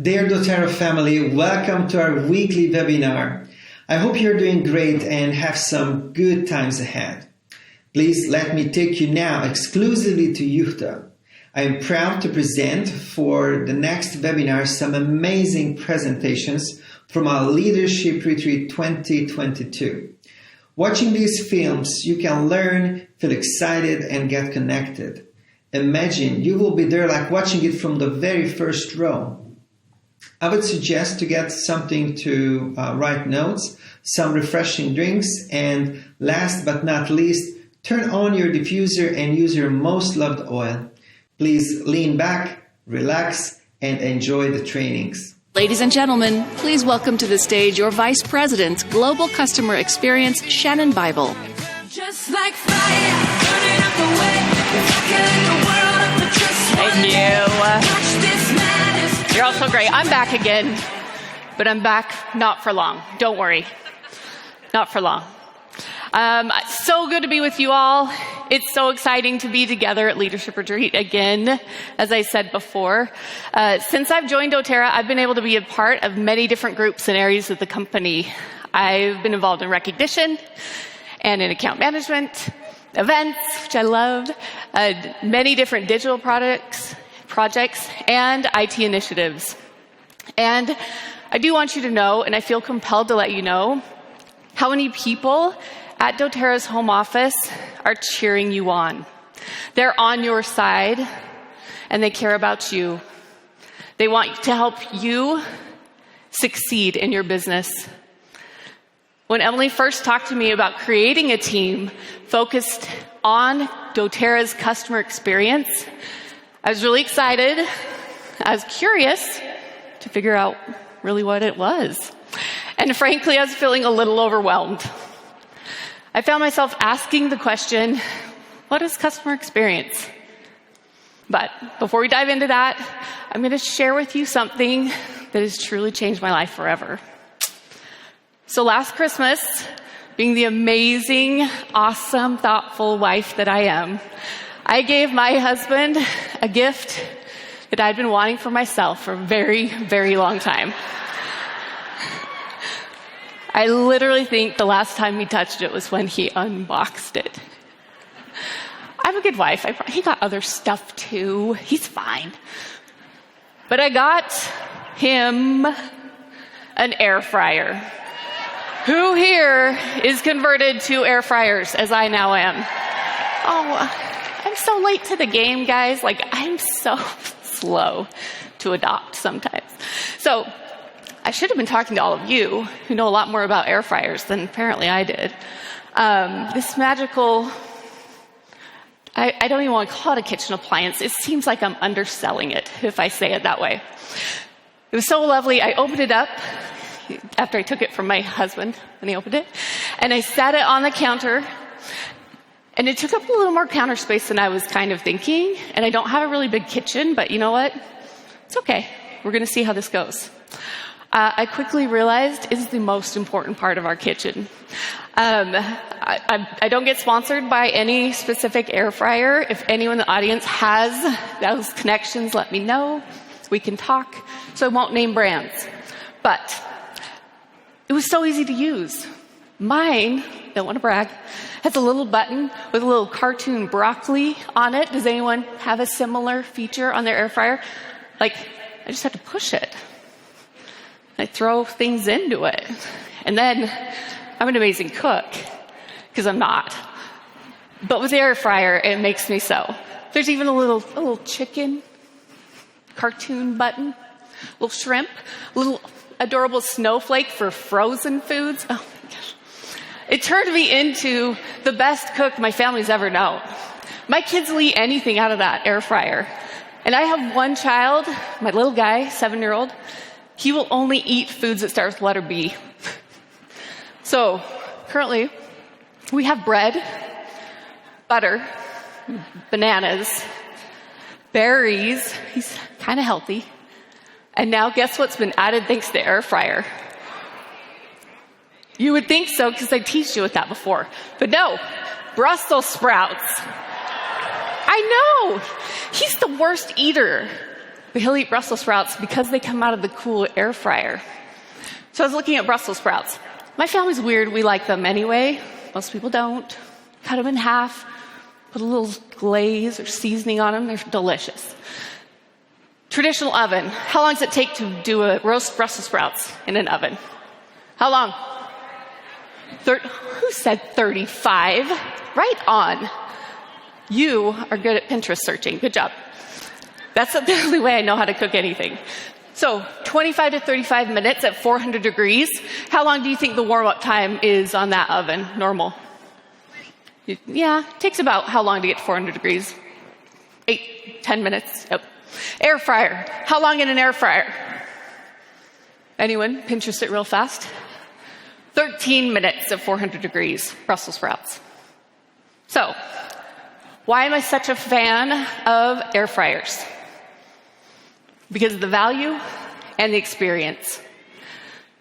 Dear dōTERRA family, welcome to our weekly webinar. I hope you're doing great and have some good times ahead. Please let me take you now exclusively to Utah. I am proud to present for the next webinar some amazing presentations from our Leadership Retreat 2022. Watching these films, you can learn, feel excited, and get connected. Imagine you will be there like watching it from the very first row. I would suggest to get something to write notes, some refreshing drinks, and last but not least, turn on your diffuser and use your most loved oil. Please lean back, relax, and enjoy the trainings. Ladies and gentlemen, please welcome to the stage your Vice President, Global Customer Experience, Shannon Bible. Just like fire, burning up the way, taking the world up with just Thank you. Watch this madness. You're all so great. I'm back again, but I'm back not for long. Don't worry. Not for long. So good to be with you all. It's so exciting to be together at Leadership Retreat again, as I said before. Since I've joined dōTERRA, I've been able to be a part of many different groups and areas of the company. I've been involved in recognition and in account management, events, which I love, many different digital projects, and IT initiatives. And I do want you to know, and I feel compelled to let you know, how many people at dōTERRA's home office are cheering you on. They're on your side, and they care about you. They want to help you succeed in your business. When Emily first talked to me about creating a team focused on dōTERRA's customer experience, I was really excited. I was curious to figure out really what it was. And frankly, I was feeling a little overwhelmed. I found myself asking the question, what is customer experience? But before we dive into that, I'm going to share with you something that has truly changed my life forever. So last Christmas, being the amazing, awesome, thoughtful wife that I am, I gave my husband a gift that I'd been wanting for myself for a very, very long time. I literally think the last time he touched it was when he unboxed it. I'm a good wife. He got other stuff too. He's fine. But I got him an air fryer. Who here is converted to air fryers, as I now am? Oh, I'm so late to the game, guys. I'm so slow to adopt sometimes. So I should have been talking to all of you who know a lot more about air fryers than apparently I did. This magical, I don't even want to call it a kitchen appliance. It seems like I'm underselling it if I say it that way. It was so lovely. I opened it up after I took it from my husband when he opened it, and I sat it on the counter, and it took up a little more counter space than I was kind of thinking, and I don't have a really big kitchen, but you know what? It's okay. We're going to see how this goes. I quickly realized it's the most important part of our kitchen. I don't get sponsored by any specific air fryer. If anyone in the audience has those connections, let me know. We can talk. So I won't name brands. But it was so easy to use. Mine, don't want to brag, has a little button with a little cartoon broccoli on it. Does anyone have a similar feature on their air fryer? I just have to push it. I throw things into it. And then I'm an amazing cook, because I'm not. But with the air fryer, it makes me so. There's even a little chicken cartoon button, a little shrimp, a little adorable snowflake for frozen foods. Oh my gosh. It turned me into the best cook my family's ever known. My kids will eat anything out of that air fryer. And I have one child, my little guy, 7-year-old. He will only eat foods that start with letter B. So currently, we have bread, butter, bananas, berries. He's kind of healthy. And now guess what's been added thanks to the air fryer? You would think so, because I teased you with that before. But no, Brussels sprouts. I know. He's the worst eater. but he'll eat Brussels sprouts because they come out of the cool air fryer. So I was looking at Brussels sprouts. My family's weird. We like them anyway. Most people don't. Cut them in half, put a little glaze or seasoning on them. They're delicious. Traditional oven. How long does it take to do a roast Brussels sprouts in an oven? How long? Who said 35? Right on. You are good at Pinterest searching. Good job. That's the only way I know how to cook anything. So 25 to 35 minutes at 400 degrees. How long do you think the warm-up time is on that oven, normal? Yeah, it takes about how long to get to 400 degrees? 8, 10 minutes. Yep. Air fryer. How long in an air fryer? Anyone? Pinterest it real fast. 13 minutes at 400 degrees, Brussels sprouts. So, why am I such a fan of air fryers? Because of the value and the experience.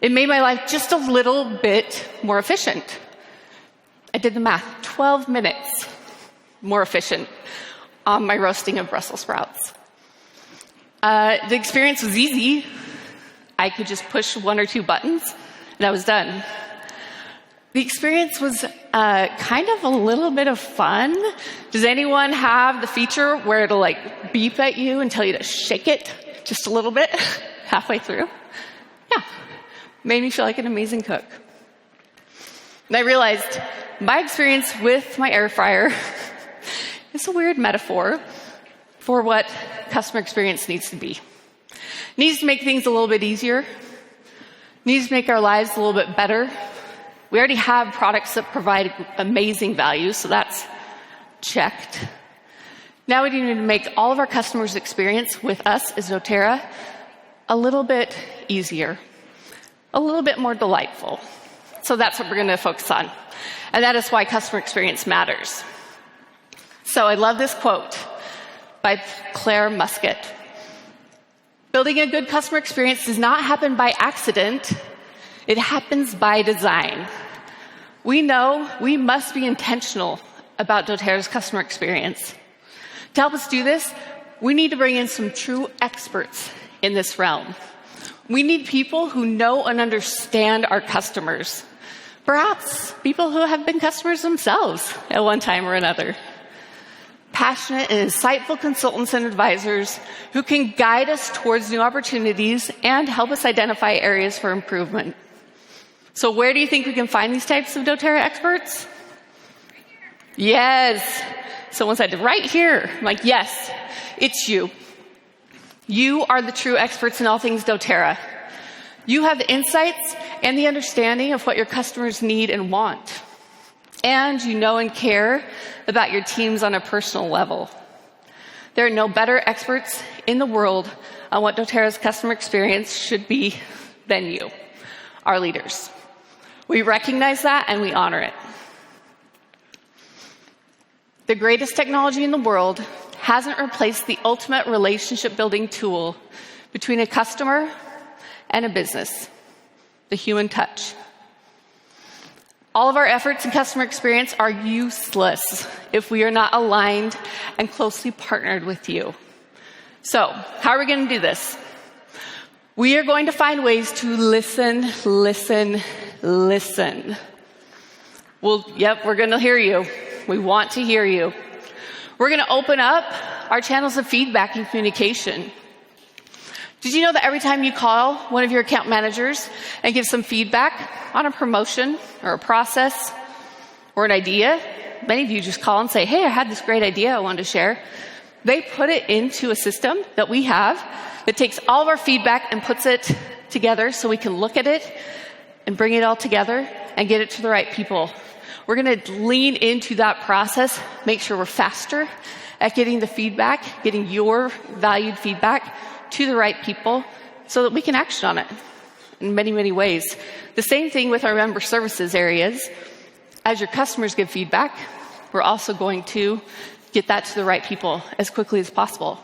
It made my life just a little bit more efficient. I did the math, 12 minutes more efficient on my roasting of Brussels sprouts. The experience was easy. I could just push 1 or 2 buttons and I was done. The experience was kind of a little bit of fun. Does anyone have the feature where it'll like beep at you and tell you to shake it just a little bit halfway through? Yeah, made me feel like an amazing cook. And I realized my experience with my air fryer is a weird metaphor for what customer experience needs to be. It needs to make things a little bit easier. It needs to make our lives a little bit better. We already have products that provide amazing value, so that's checked. Now we need to make all of our customers' experience with us as dōTERRA a little bit easier, a little bit more delightful. So that's what we're going to focus on. And that is why customer experience matters. So I love this quote by Claire Musket. Building a good customer experience does not happen by accident. It happens by design. We know we must be intentional about dōTERRA's customer experience. To help us do this, we need to bring in some true experts in this realm. We need people who know and understand our customers. Perhaps people who have been customers themselves at one time or another. Passionate and insightful consultants and advisors who can guide us towards new opportunities and help us identify areas for improvement. So where do you think we can find these types of dōTERRA experts? Yes. Someone said, right here. I'm like, yes, it's you. You are the true experts in all things dōTERRA. You have the insights and the understanding of what your customers need and want. And you know and care about your teams on a personal level. There are no better experts in the world on what dōTERRA's customer experience should be than you, our leaders. We recognize that and we honor it. The greatest technology in the world hasn't replaced the ultimate relationship building tool between a customer and a business, the human touch. All of our efforts in customer experience are useless if we are not aligned and closely partnered with you. So, how are we going to do this? We are going to find ways to listen. We're going to hear you. We want to hear you. We're going to open up our channels of feedback and communication. Did you know that every time you call one of your account managers and give some feedback on a promotion or a process or an idea, many of you just call and say, hey, I had this great idea I wanted to share. They put it into a system that we have that takes all of our feedback and puts it together so we can look at it and bring it all together and get it to the right people. We're going to lean into that process, make sure we're faster at getting the feedback, getting your valued feedback to the right people so that we can action on it in many, many ways. The same thing with our member services areas. As your customers give feedback, we're also going to get that to the right people as quickly as possible.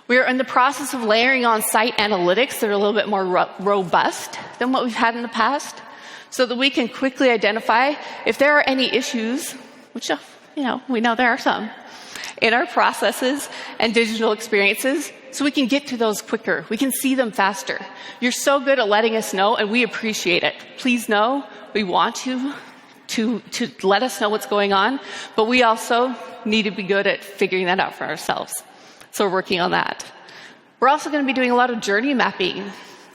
We are in the process of layering on site analytics that are a little bit more robust than what we've had in the past so that we can quickly identify if there are any issues, which, we know there are some, in our processes and digital experiences so we can get to those quicker. We can see them faster. You're so good at letting us know, and we appreciate it. Please know we want you to let us know what's going on, but we also need to be good at figuring that out for ourselves. So we're working on that. We're also going to be doing a lot of journey mapping,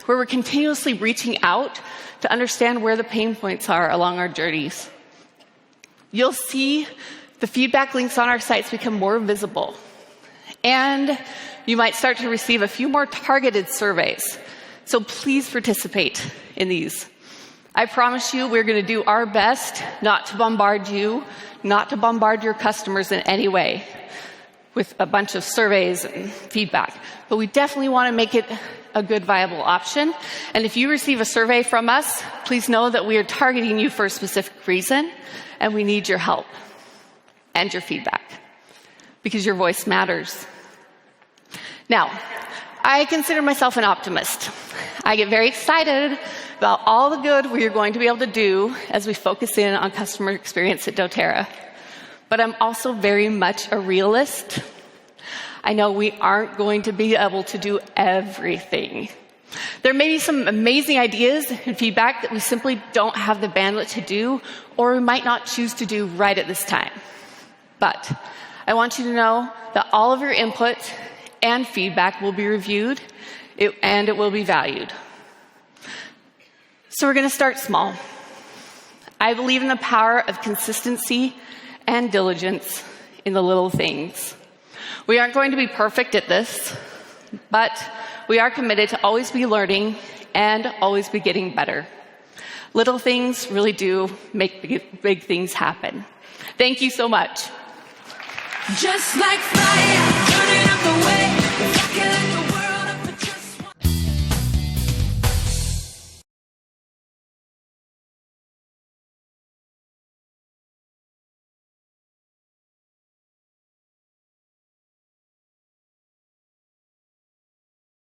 where we're continuously reaching out to understand where the pain points are along our journeys. You'll see the feedback links on our sites become more visible. And you might start to receive a few more targeted surveys. So please participate in these. I promise you we're going to do our best not to bombard you, not to bombard your customers in any way with a bunch of surveys and feedback. But we definitely want to make it a good, viable option. And if you receive a survey from us, please know that we are targeting you for a specific reason, and we need your help and your feedback, because your voice matters. Now, I consider myself an optimist. I get very excited about all the good we are going to be able to do as we focus in on customer experience at dōTERRA. But I'm also very much a realist. I know we aren't going to be able to do everything. There may be some amazing ideas and feedback that we simply don't have the bandwidth to do, or we might not choose to do right at this time. But I want you to know that all of your input and feedback will be reviewed, and it will be valued. So we're going to start small. I believe in the power of consistency and diligence in the little things. We aren't going to be perfect at this, but we are committed to always be learning and always be getting better. Little things really do make big things happen. Thank you so much. Just like fire.